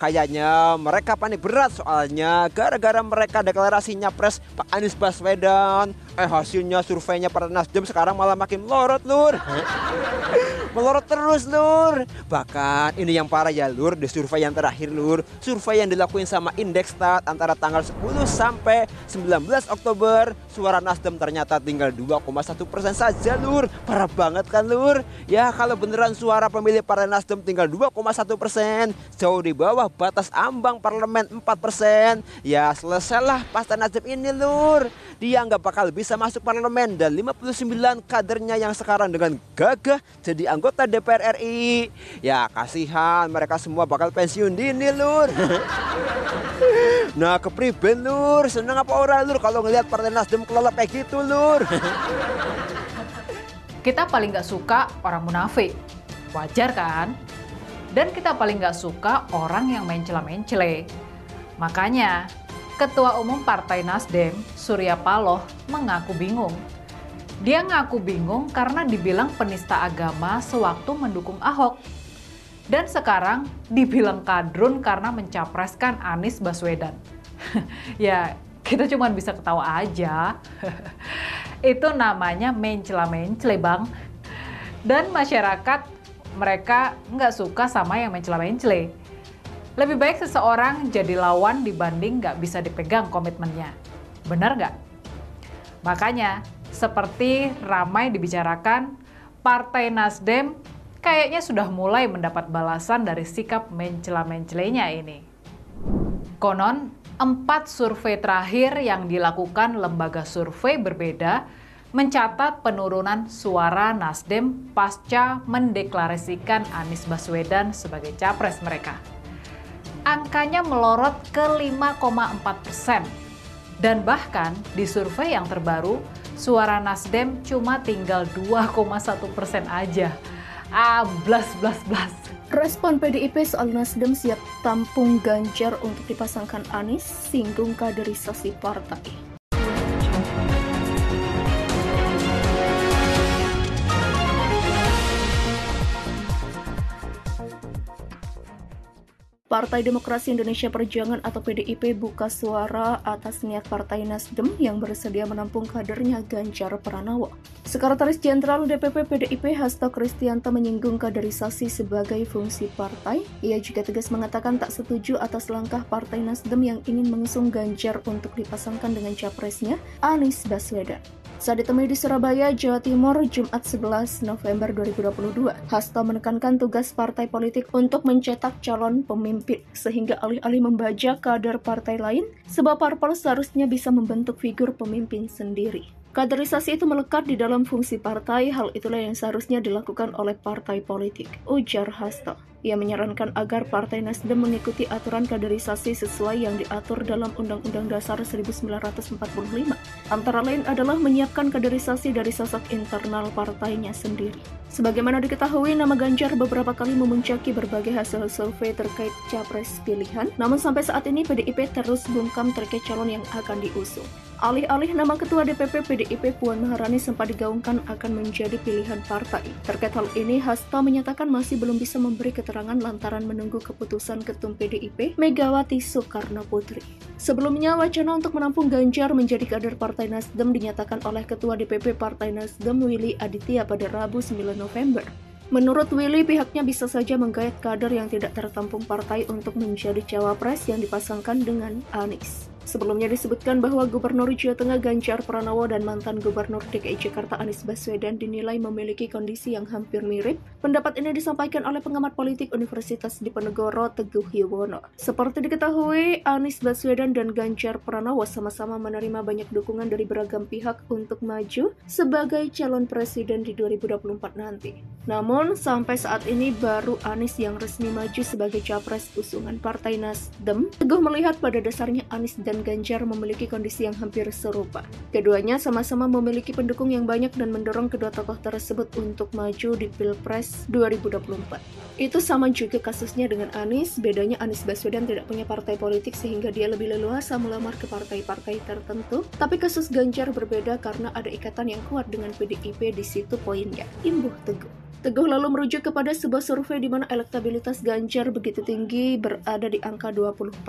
Kayaknya mereka panik berat soalnya gara-gara mereka deklarasi nyapres Pak Anies Baswedan. Hasilnya surveinya Partai Nasdem sekarang malah makin melorot, Lur. Melorot terus, Lur. Bahkan ini yang parah ya, Lur, di survei yang terakhir, Lur. Survei yang dilakuin sama Indekstat antara tanggal 10 sampai 19 Oktober, suara Nasdem ternyata tinggal 2,1% saja, Lur. Parah banget kan, Lur? Ya kalau beneran suara pemilih Partai Nasdem tinggal 2,1%, jauh di bawah batas ambang parlemen 4%. Ya selesailah Partai Nasdem ini, Lur. Dia nggak bakal bisa masuk parlemen dan 59 kadernya yang sekarang dengan gagah jadi anggota DPR RI. Ya kasihan, mereka semua bakal pensiun dini, Lur. Nah kepriben, Lur? Seneng apa orang, Lur, kalau ngelihat Partai Nasdem kelelep kayak gitu, Lur? Kita paling nggak suka orang munafik, wajar kan? Dan kita paling nggak suka orang yang mencela-mencele. Makanya, Ketua Umum Partai Nasdem, Surya Paloh, mengaku bingung. Dia ngaku bingung karena dibilang penista agama sewaktu mendukung Ahok. Dan sekarang dibilang kadrun karena mencapreskan Anies Baswedan. Ya, kita cuma bisa ketawa aja. Itu namanya mencela-mencele, Bang. Dan masyarakat mereka nggak suka sama yang mencela-mencele. Lebih baik seseorang jadi lawan dibanding nggak bisa dipegang komitmennya. Benar nggak? Makanya, seperti ramai dibicarakan, Partai Nasdem kayaknya sudah mulai mendapat balasan dari sikap mencela-mencelenya ini. Konon, 4 survei terakhir yang dilakukan lembaga survei berbeda mencatat penurunan suara Nasdem pasca mendeklarasikan Anies Baswedan sebagai capres mereka. Angkanya melorot ke 5,4%. Dan bahkan di survei yang terbaru, suara Nasdem cuma tinggal 2,1% aja. Blas. Respon PDIP soal Nasdem siap tampung Ganjar untuk dipasangkan Anies, singgung kaderisasi partai. Partai Demokrasi Indonesia Perjuangan atau PDIP buka suara atas niat Partai Nasdem yang bersedia menampung kadernya Ganjar Pranowo. Sekretaris Jenderal DPP PDIP Hasto Kristianto menyinggung kaderisasi sebagai fungsi partai. Ia juga tegas mengatakan tak setuju atas langkah Partai Nasdem yang ingin mengusung Ganjar untuk dipasangkan dengan capresnya Anies Baswedan. Saat ditemui di Surabaya, Jawa Timur, Jumat 11 November 2022, Hasto menekankan tugas partai politik untuk mencetak calon pemimpin, sehingga alih-alih membajak kader partai lain, sebab parpol seharusnya bisa membentuk figur pemimpin sendiri. Kaderisasi itu melekat di dalam fungsi partai, hal itulah yang seharusnya dilakukan oleh partai politik, ujar Hasto. Ia menyarankan agar Partai Nasdem mengikuti aturan kaderisasi sesuai yang diatur dalam Undang-Undang Dasar 1945. Antara lain adalah menyiapkan kaderisasi dari sosok internal partainya sendiri. Sebagaimana diketahui, nama Ganjar beberapa kali memuncaki berbagai hasil survei terkait capres pilihan, namun sampai saat ini PDIP terus bungkam terkait calon yang akan diusung. Alih-alih nama Ketua DPP PDIP Puan Maharani sempat digaungkan akan menjadi pilihan partai. Terkait hal ini, Hasto menyatakan masih belum bisa memberi keterangan lantaran menunggu keputusan Ketum PDIP Megawati Soekarno Putri. Sebelumnya, wacana untuk menampung Ganjar menjadi kader Partai Nasdem dinyatakan oleh Ketua DPP Partai Nasdem Willy Aditya pada Rabu 9 November. Menurut Willy, pihaknya bisa saja menggait kader yang tidak tertampung partai untuk menjadi cawapres yang dipasangkan dengan Anies. Sebelumnya disebutkan bahwa Gubernur Jawa Tengah Ganjar Pranowo dan mantan Gubernur DKI Jakarta Anies Baswedan dinilai memiliki kondisi yang hampir mirip. Pendapat ini disampaikan oleh pengamat politik Universitas Diponegoro Teguh Yuwono. Seperti diketahui, Anies Baswedan dan Ganjar Pranowo sama-sama menerima banyak dukungan dari beragam pihak untuk maju sebagai calon presiden di 2024 nanti. Namun, sampai saat ini baru Anies yang resmi maju sebagai capres usungan Partai Nasdem. Teguh melihat pada dasarnya Anies dan Ganjar memiliki kondisi yang hampir serupa. Keduanya sama-sama memiliki pendukung yang banyak dan mendorong kedua tokoh tersebut untuk maju di Pilpres 2024. Itu sama juga kasusnya dengan Anies, bedanya Anies Baswedan tidak punya partai politik sehingga dia lebih leluasa melamar ke partai-partai tertentu. Tapi kasus Ganjar berbeda karena ada ikatan yang kuat dengan PDIP, di situ poinnya. Imbuh Teguh. Teguh lalu merujuk kepada sebuah survei di mana elektabilitas Ganjar begitu tinggi, berada di angka 20%.